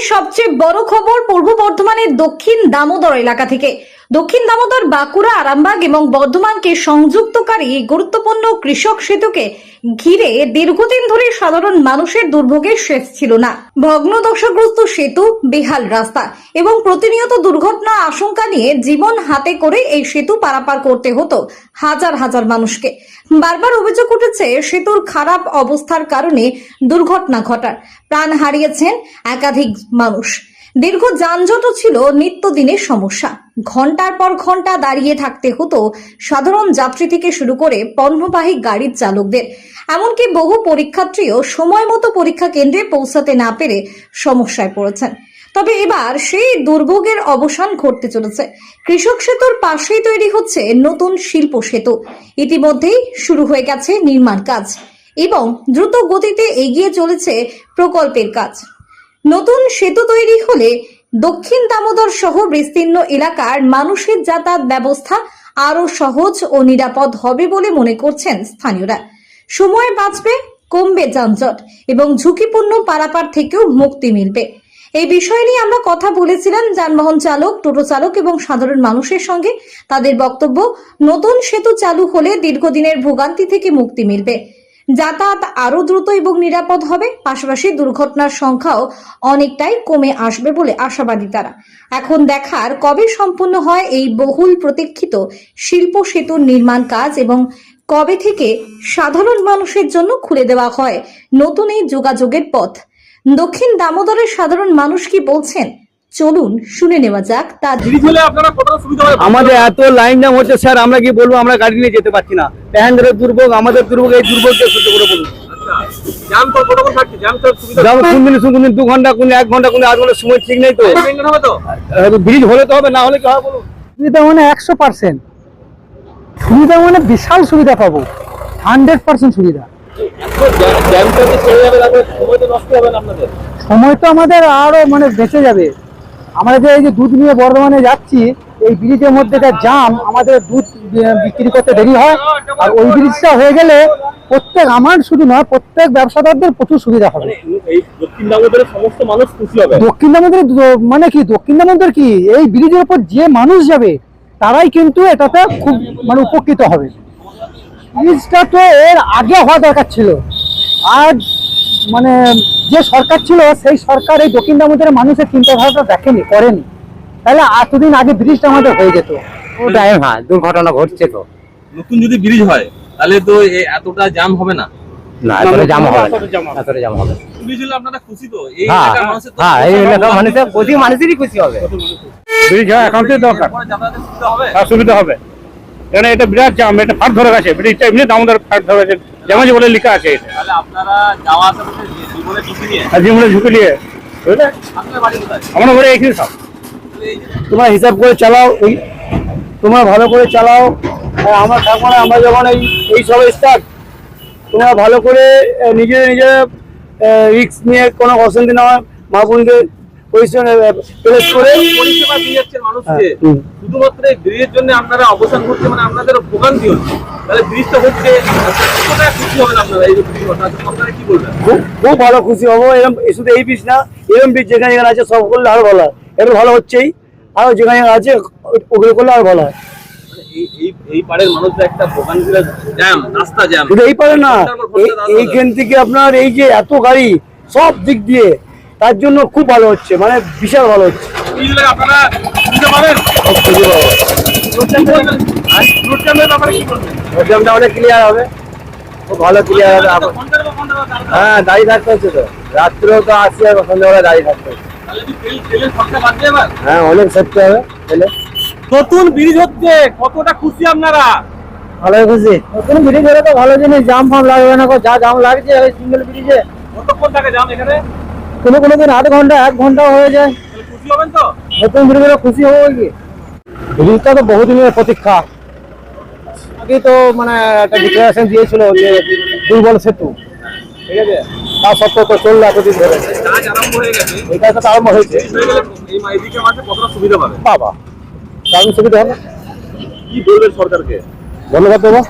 সবচেয়ে বড় খবর পূর্ব বর্ধমানের দক্ষিণ দামোদর এলাকা থেকে। দক্ষিণ দামোদর, বাঁকুড়া, আরামবাগ এবং বর্ধমানকে সংযুক্তকারী গুরুত্বপূর্ণ কৃষক সেতুকে ঘিরে দীর্ঘদিন ধরে সাধারণ মানুষের দুর্ভোগের শেষ ছিল না। ভগ্নদশাগ্রস্ত সেতু, বেহাল রাস্তা এবং প্রতিনিয়ত দুর্ঘটনা আশঙ্কা নিয়ে জীবন হাতে করে এই সেতু পারাপার করতে হতো হাজার হাজার মানুষকে। বারবার অভিযোগ উঠেছে সেতুর খারাপ অবস্থার কারণে দুর্ঘটনা ঘটার, প্রাণ হারিয়েছেন একাধিক মানুষ। দীর্ঘ যানজটও ছিল নিত্যদিনের সমস্যা। ঘন্টার পর ঘন্টা দাঁড়িয়ে থাকতে হতো সাধারণ যাত্রী থেকে শুরু করে পণ্যবাহী গাড়ির চালকদের। এমনকি বহু পরীক্ষার্থীও সময় মতো পরীক্ষা কেন্দ্রে পৌঁছাতে না পেরে সমস্যায় পড়েছেন। তবে এবার সেই দুর্ভোগের অবসান ঘটতে চলেছে। কৃষক সেতুর পাশেই তৈরি হচ্ছে নতুন শিল্প সেতু। ইতিমধ্যেই শুরু হয়ে গেছে নির্মাণ কাজ এবং দ্রুত গতিতে এগিয়ে চলেছে প্রকল্পের কাজ। নতুন সেতু তৈরি হলে দক্ষিণ দামোদর সহ বিস্তীর্ণ এলাকার মানুষের যাতায়াত ব্যবস্থা আরো সহজ ও নিরাপদ হবে বলে মনে করছেন স্থানীয়রা। সময় বাঁচবে, কমবে যানজট এবং ঝুঁকিপূর্ণ পারাপার থেকেও মুক্তি মিলবে। এই বিষয় নিয়ে আমরা কথা বলেছিলাম যানবাহন চালক, টোটো চালক এবং সাধারণ মানুষের সঙ্গে। তাদের বক্তব্য, নতুন সেতু চালু হলে দীর্ঘদিনের ভোগান্তি থেকে মুক্তি মিলবে, যাতায়াত আরো দ্রুত এবং নিরাপদ হবে, পাশাপাশি দুর্ঘটনার সংখ্যাও অনেকটাই কমে আসবে বলে আশাবাদী তারা। এখন দেখার কবে সম্পূর্ণ হয় এই বহুল প্রতীক্ষিত শিল্প সেতুর নির্মাণ কাজ এবং কবে থেকে সাধারণ মানুষের জন্য খুলে দেওয়া হয় নতুন এই যোগাযোগের পথ। দক্ষিণ দামোদরের সাধারণ মানুষ কি বলছেন, চলুন শুনে নেওয়া যাক। আমাদের এত লাইন জ্যাম হচ্ছে স্যার, আমরা কি বলবো, আমরা গাড়ি নিয়ে যেতে পারছি না। প্যাসেঞ্জারের দুর্ভোগ, আমাদের দুর্ভোগ, এই দুর্ভোগকে সহ্য করে বলুন। কোন দিন 2 ঘন্টা, কোন 1 ঘন্টা, কোন 8 ঘন্টা, সময় ঠিক নেই তো। ব্রিজ হলে তো হবে, না হলে কি হবে বলুন। সুবিধা মানে 100%, সুবিধা মানে বিশাল সুবিধা পাবো, 100% সুবিধা। সময় তো আমাদের আরো মানে বেঁচে যাবে। আমরা যে এই যে দুধ নিয়ে বর্ধমানে যাচ্ছি, এই ব্রিজের মধ্যে জাম, আমাদের দুধ বিক্রি করতে দেরি হয়। আর ওই ব্রিজটা হয়ে গেলে প্রত্যেক, আমার শুধু নয়, প্রত্যেক ব্যবসাদারদের প্রচুর সুবিধা হবে। দক্ষিণ দামোদরের সমস্ত মানুষ খুশি হবে। দক্ষিণ দামোদর মানে কি, দক্ষিণ দামোদর কি, এই ব্রিজের উপর যে মানুষ যাবে তারাই কিন্তু এটাতে খুব মানে উপকৃত হবে। ব্রিজটা তো এর আগে হওয়া দরকার ছিল, আর মানে যে সরকার ছিল সেই সরকার এই দক্ষিণ দামোদরের মানুষের চিন্তাধারাটা দেখেনি, করেনি। তাহলে এতদিন আগে ব্রিজটা আমাদের হয়ে যেত। ওটাই, হ্যাঁ, দুর্ঘটনা ঘটছে তো। নতুন যদি ব্রিজ হয় তাহলে তো এতটা জ্যাম হবে না। না, এতটা জ্যাম হবে না, এতটা জ্যাম হবে। ব্রিজ হলে আপনারা খুশি তো? এই এলাকার মানুষের তো, হ্যাঁ, এই এলাকার মানুষের প্রতি মানুষেরই খুশি হবে। ব্রিজ হয় এখন তো দরকার, সুবিধা হবে। এখানে এটা বিরাট জ্যাম, এটা ফাট ধরে গেছে, ব্রিজটা এমনি দামোদর ফাট ধরে গেছে, যেমন বলে লেখা আছে। তাহলে আপনারা যাওয়া আসা করতে জীবনের ঝুঁকি নিয়ে, জীবনের ঝুঁকি নিয়ে, বুঝলে? আপনার বাড়ি কোথায়? আমরা ঘরে এখানে সব। তোমরা হিসাব করে চালাও, তোমরা ভালো করে চালাও। আমরা থাকবো না, আমরা যখন এই সব স্টার্ট, তোমরা ভালো করে নিজের রিস্ক নিয়ে কোনো অসুবিধা না হয়, মা বোনকে পরিষেবা দিয়ে যাচ্ছেন মানুষকে। শুধুমাত্র এই ব্রিজের জন্য আপনারা অবসান করছে, মানে আপনাদের ভোগান্তি হচ্ছে। তাহলে ব্রিজটা হচ্ছে, কতটা খুশি হবেন আপনারা? এই ব্রিজ আপনারা কি বলবেন? খুব ভালো খুশি হবো। এরকম শুধু এই ব্রিজ না, এরকম ব্রিজ যেখানে যেখানে আছে সব করলে আরো ভালো হয়। এটা ভালো হচ্ছেই, আরো যেখানে আছে ওগুলো করলে আরো ভালো হয়। এই পাড়ের মানুষরা একটা ভোগান্তির জ্যাম, রাস্তা জ্যাম। শুধু এই পারে না, এইখান থেকে আপনার এই যে এত গাড়ি সব দিক দিয়ে, তার জন্য খুব ভালো হচ্ছে, মানে বিশাল ভালো হচ্ছে। আপনারা বুঝতে পারেন অনেক ক্লিয়ার হবে, খুব ভালো ক্লিয়ার হবে। হ্যাঁ, দাঁড়িয়ে থাকতে হচ্ছে তো, রাত্রেও তো আসি, আর সন্ধ্যাবেলা দাঁড়িয়ে থাকতে হচ্ছে। হ্যাঁ, অনেক সত্যি হবে। নতুন ব্রিজ হচ্ছে, কতটা খুশি আপনারা? ভালো খুশি। নতুন ব্রিজ হলে তো ভালো জিনিস, জাম ফাম লাগবে না, যা জাম লাগছে সিঙ্গেল ব্রিজে। কতক্ষণ থাকে জাম এখানে? কোনো দিন 8 ঘন্টা, 1 ঘন্টা হয়ে যায়। খুশি হবেন তো? নতুন ব্রিজ হলে খুশি হবো কি। ব্রিজটা তো বহুদিনের প্রতীক্ষা। আগে তো মানে একটা ডিক্লারেশন দিয়েছিল যে দুর্বল সেতু, ঠিক আছে, তা সত্ত্বেও তো চললো এতদিন ধরে। কাজ আরম্ভ হয়ে গেছে, এই কাজটা তো আরম্ভ হয়েছে। এই এদিকে মাঝে কতটা সুবিধা পাবে? বাবা, দারুণ সুবিধা হবে। কি বলবেন সরকারকে? ধন্যবাদ দেবো।